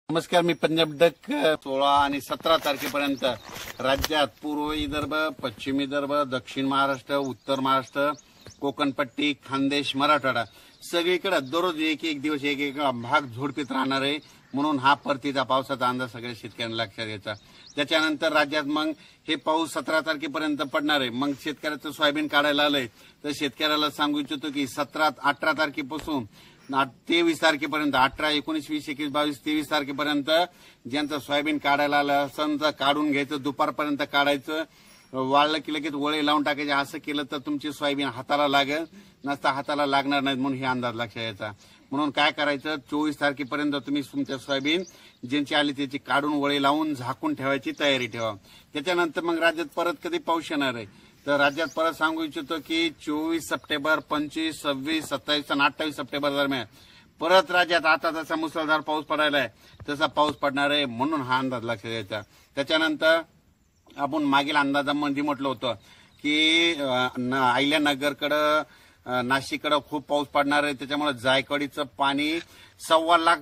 नमस्कार, मी पंजाब डक 16 आणि 17 तारखेपर्यंत राज्यात पूर्व विदर्भ, पश्चिम विदर्भ, दक्षिण महाराष्ट्र, उत्तर महाराष्ट्र, कोकणपट्टी, खानदेश, मराठवाडा सगळीकडे दररोज एक दिवस एक भाग झोडपीत राहणार आहे. म्हणून हा परतीचा पावसाचा अंदाज सगळ्या शेतकऱ्यांना लक्षात घ्यायचा. त्याच्यानंतर राज्यात मग हे पाऊस 17 तारखेपर्यंत पडणार आहे. मग शेतकऱ्याचं सोयाबीन काढायला आलंय तर शेतकऱ्याला सांगू इच्छितो की 18 तारखेपासून 23 तारखेपर्यंत 18, 19, 20, 21, 22, 23 तारखेपर्यंत ज्यांचं सोयाबीन काढायला आलं समजा काढून घ्यायचं, दुपारपर्यंत काढायचं, वाळलं की लगेच वळे लावून टाकायचे. असं केलं तर तुमची सोयाबीन हाताला लागेल, नसता हाताला लागणार नाही. म्हणून हे अंदाज लक्षात घ्यायचा. म्हणून काय करायचं, 24 तारखेपर्यंत तुम्ही तुमच्या सोयाबीन ज्यांची आली त्याची काढून वळे लावून झाकून ठेवायची तयारी ठेवा. त्याच्यानंतर मग राज्यात परत कधी पाऊस येणार आहे तर राज्यात परत सांगू इच्छितो की 24 सप्टेंबर, 25, 26, 27 आणि 28 सप्टेंबर दरम्यान परत राज्यात आता जसा मुसळधार पाऊस पडायला आहे तसा पाऊस पडणार आहे. म्हणून हा अंदाज लक्षात द्यायचा. त्याच्यानंतर आपण मागील अंदाजामध्ये म्हटलं होतं की अहिल्यानगरकडं, नाशिककडे खूप पाऊस पडणार आहे. त्याच्यामुळे जायकवाडीचं पाणी 1.25 लाख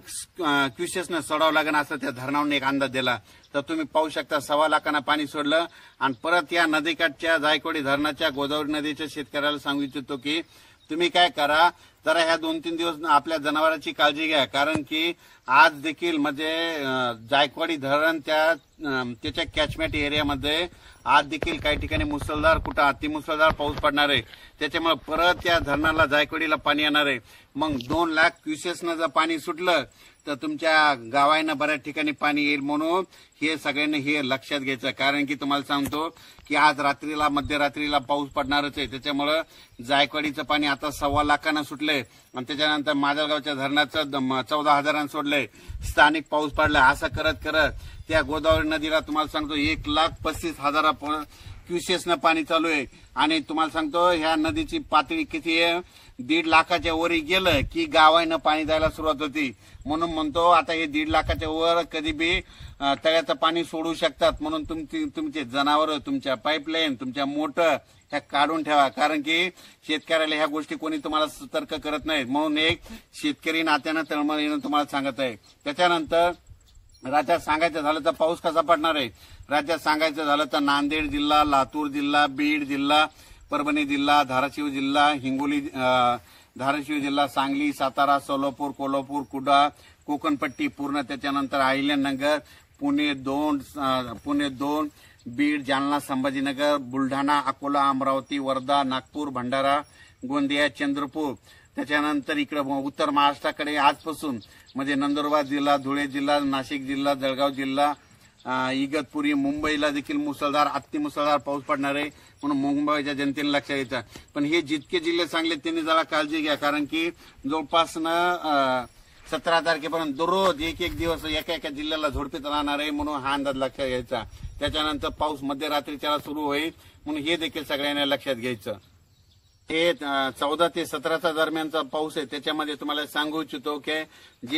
क्युसेसनं सोडावं लागेल असं त्या धरणावरून एक अंदाज दिला. तर तुम्ही पाहू शकता 1.25 लाखांना पाणी सोडलं. आणि परत या नदीकाठच्या जायकवाडी धरणाच्या, गोदावरी नदीच्या शेतकऱ्याला सांगू इच्छितो की तुम्ही काय करा, जरा ह्या 2-3 दिवस आपल्या जनावरांची काळजी घ्या. कारण की आज देखील म्हणजे जायकवाडी धरण त्याच्या कॅचमेंट एरियामध्ये आज देखील काही ठिकाणी मुसळधार, कुठं अतिमुसळधार पाऊस पडणार आहे. त्याच्यामुळे परत या धरणाला, जायकवाडीला पाणी येणार आहे. मग 2 लाख क्युसेसनं जर पाणी सुटलं तर तुमच्या गावांना बऱ्याच ठिकाणी पाणी येईल. म्हणून हे सगळ्यांनी हे लक्षात घ्यायचं. कारण की तुम्हाला सांगतो की आज रात्रीला, मध्यरात्रीला पाऊस पडणारच आहे. त्याच्यामुळं जायकवाडीचं पाणी आता 1.25 लाखानं सुटलंय आणि त्याच्यानंतर माजलगावच्या धरणाचं 14,000 सोडलंय. स्थानिक पाऊस पडलाय. असं करत करत त्या गोदावरी नदीला तुम्हाला सांगतो 1,35,000 क्युसेसनं पाणी चालू आहे. आणि तुम्हाला सांगतो ह्या नदीची पातळी किती आहे, 1.5 लाखाच्या वर गेलं की गावांना पाणी जायला सुरुवात होती. म्हणून म्हणतो आता हे 1.5 लाखाच्या वर कधी बी तळ्याचं पाणी सोडू शकतात. म्हणून तुमचे जनावर, तुमच्या पाईपलाईन, तुमच्या मोटर ह्या काढून ठेवा. कारण की शेतकऱ्याला ह्या गोष्टी कोणी तुम्हाला सतर्क करत नाहीत. म्हणून एक शेतकरी नात्यानं तळमळ येणं तुम्हाला सांगत आहे. त्याच्यानंतर राज्यात सांगायचं झालं तर पाऊस कसा पडणार आहे, राज्यात सांगायचं झालं तर नांदेड जिल्हा, लातूर जिल्हा, बीड जिल्हा, परभणी जिल्हा, धाराशिव जिल्हा, हिंगोली, धाराशिव जिल्हा, सांगली, सातारा, सोलापूर, कोल्हापूर, कुडाळ, कोकणपट्टी पूर्ण, त्याच्यानंतर अहिल्यानगर, पुणे 2, बीड, जालना, संभाजीनगर, बुलढाणा, अकोला, अमरावती, वर्धा, नागपूर, भंडारा, गोंदिया, चंद्रपूर. त्याच्यानंतर इकडे उत्तर महाराष्ट्राकडे आजपासून म्हणजे नंदुरबार जिल्हा, धुळे जिल्हा, नाशिक जिल्हा, जळगाव जिल्हा, इगतपुरी, मुंबईला देखील मुसळधार, अतिमुसळधार पाऊस पडणार आहे. म्हणून मुंबईच्या जनतेला लक्षात घ्यायचं. पण हे जितके जिल्हे चांगले त्यांनी जरा काळजी घ्या. कारण की जवळपास 17 तारखेपर्यंत दररोज एक दिवस एका जिल्ह्याला झोडपीत राहणार आहे. म्हणून हा अंदाज लक्षात घ्यायचा. त्याच्यानंतर पाऊस मध्यरात्रीच्या सुरू होईल. म्हणून हे देखील सगळ्यांना लक्षात घ्यायचं. हे 14 ते 17 दरम्यानचा पाऊस आहे. त्याच्यामध्ये तुम्हाला सांगू इच्छितो की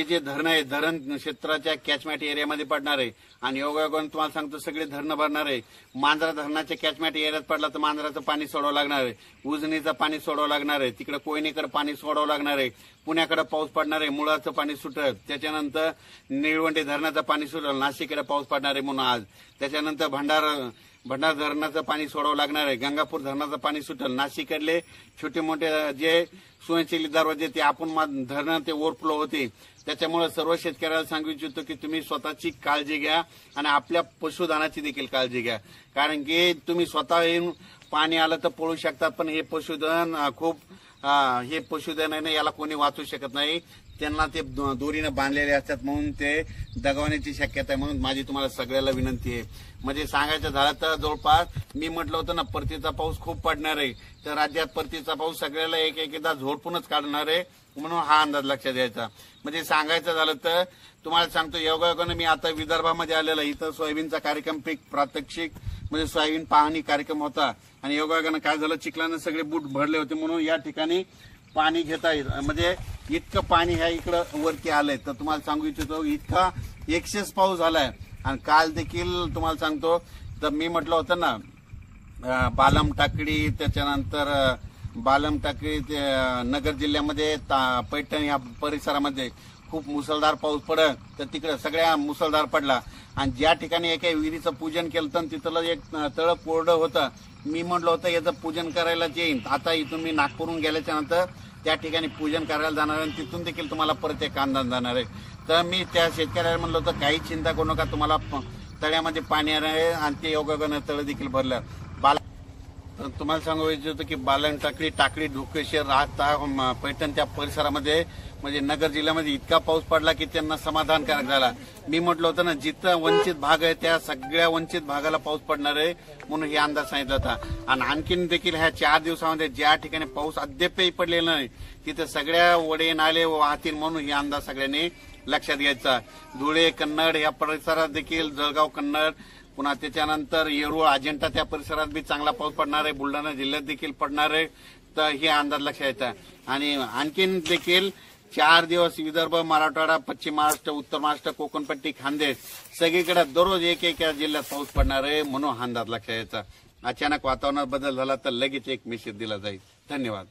जे धरण आहे, धरण क्षेत्राच्या कॅचमेंट एरियामध्ये पडणार आहे. आणि योगायोगाने तुम्हाला सांगतो सगळे धरणं भरणार आहे. मांजरा धरणाच्या कॅचमेंट एरियात पडला तर मांजराचं पाणी सोडावं लागणार आहे. उजनीचं पाणी सोडावं लागणार आहे. तिकडे कोयनेकडे पाणी सोडावं लागणार आहे. पुण्याकडे पाऊस पडणार आहे, मुळाचं पाणी सुटेल. त्याच्यानंतर निळवंडे धरणाचं पाणी सुटेल. नाशिककडे पाऊस पडणार आहे म्हणून आज. त्याच्यानंतर भंडारा धरणाचं पाणी सोडावं लागणार आहे. गंगापूर धरणाचं पाणी सुटेल. नाशिककडले छोटे मोठे जे स्वयंचलित दरवाजे ते आपण धरणं ते ओव्हरफ्लो होते. त्याच्यामुळे सर्व शेतकऱ्याला सांगू इच्छितो की तुम्ही स्वतःची काळजी घ्या आणि आपल्या पशुधनाची देखील काळजी घ्या. कारण की तुम्ही स्वतः येऊन पाणी आलं तर पळू शकतात, पण हे पशुधन हे पशुधन आहे ना, याला कोणी वाचू शकत नाही. त्यांना ते दोरीनं बांधलेले असतात. म्हणून ते दगावण्याची शक्यता आहे. म्हणून माझी तुम्हाला सगळ्याला विनंती आहे. म्हणजे सांगायचं झालं तर जवळपास मी म्हटलं होतं ना, परतीचा पाऊस खूप पडणार आहे. तर राज्यात परतीचा पाऊस सगळ्याला एकदा झोडपूनच काढणार आहे. म्हणून हा अंदाज लक्षात द्यायचा. म्हणजे सांगायचं झालं तर तुम्हाला सांगतो, योगायोगानं मी आता विदर्भामध्ये आलेला, इथं सोयाबीनचा कार्यक्रम पीक प्रात्यक्षिक म्हणजे सोयाबीन पाहणी कार्यक्रम होता. आणि योगायोगानं काय झालं, चिखलानं सगळे बूट भरले होते. म्हणून या ठिकाणी पाणी घेता येत, म्हणजे इतकं पाणी ह्या इकडं वरती आलंय. तर तुम्हाला सांगू इच्छितो इतका एक्सेस पाऊस झालाय. आणि काल देखील तुम्हाला सांगतो, तर मी म्हटलं होतं ना बालम टाकडी, त्याच्यानंतर बालम टाकडी नगर जिल्ह्यामध्ये पैठण या परिसरामध्ये खूप मुसळधार पाऊस पडत तर तिकडे सगळ्या मुसळधार पडला आणि ज्या ठिकाणी एका विहिरीचं पूजन केलं तर तिथलं एक तळ कोरडं होतं. मी म्हटलं होतं याचं पूजन करायला येईन. आता इथून मी नागपूरहून गेल्याच्या नंतर त्या ठिकाणी पूजन करायला जाणार आहे आणि तिथून देखील तुम्हाला परत एक अंदाज जाणार आहे. तर मी त्या शेतकऱ्याला म्हणलं होतं काही चिंता करू नका, तुम्हाला तळ्यामध्ये पाणी आहे आणि ते योगायोगानं तळ देखील भरलं. तुम्हाला सांगू इच्छितो की बालन टाकळी ढोकेश्वर राहता पैठण त्या परिसरामध्ये म्हणजे नगर जिल्ह्यामध्ये इतका पाऊस पडला की त्यांना समाधानकारक झाला. मी म्हटलं होतं ना जिथं वंचित भाग आहे त्या सगळ्या वंचित भागाला पाऊस पडणार आहे म्हणून हे अंदाज सांगितला होता. आणि आणखीन देखील ह्या 4 दिवसामध्ये ज्या ठिकाणी पाऊस अद्यापही पडलेला नाही तिथे सगळ्या वडे नाले वाहतील म्हणून हे अंदाज सगळ्यांनी लक्षात घ्यायचा. धुळे कन्नड या परिसरात देखील जळगाव कन्नड पुन्हा त्याच्यानंतर येरूळ अजिंठा त्या परिसरात बी चांगला पाऊस पडणार आहे. बुलढाणा जिल्ह्यात देखील पडणार आहे. तर हे अंदाज लक्षात येतं. आणि आणखीन देखील 4 दिवस विदर्भ मराठवाडा पश्चिम महाराष्ट्र उत्तर महाराष्ट्र कोकणपट्टी खानदेश सगळीकडे दररोज एक जिल्ह्यात पाऊस पडणार आहे म्हणून हा अंदाज लक्षात यायचा. अचानक वातावरणात बदल झाला तर लगेच एक मेसेज दिला जाईल. धन्यवाद.